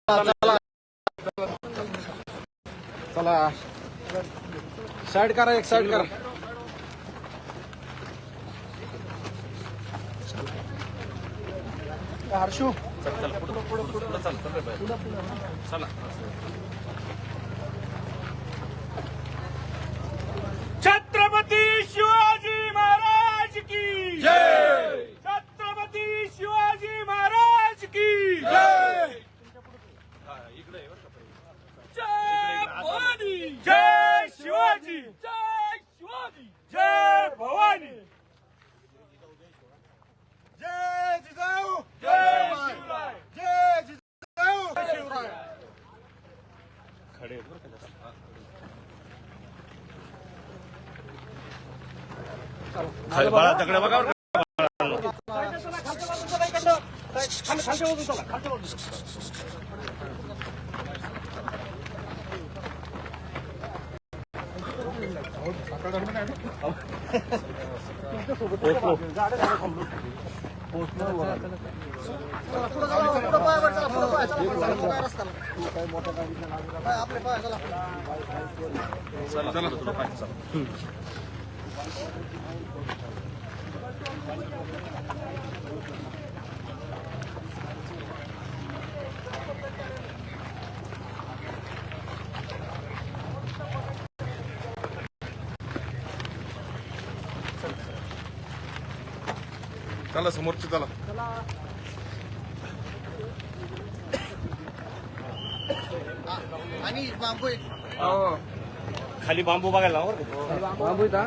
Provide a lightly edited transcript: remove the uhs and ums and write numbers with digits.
चला चला साइड करा, एक साइड करा. हर्षू चला. छत्रपती शिवाजी महाराज की जय. छत्रपती शिवाजी महाराज की जय. जय भवानी, जय शिवाजी, जय शिवाजी, जय भवानी, जय जिजाऊ, जय शिवराय. जय जिजाऊ, शिवराय. खडे खाली बाळा दगड बघा. चला समोरची चला. आणि बांबू खाली बांबू बघायला बाबू इथं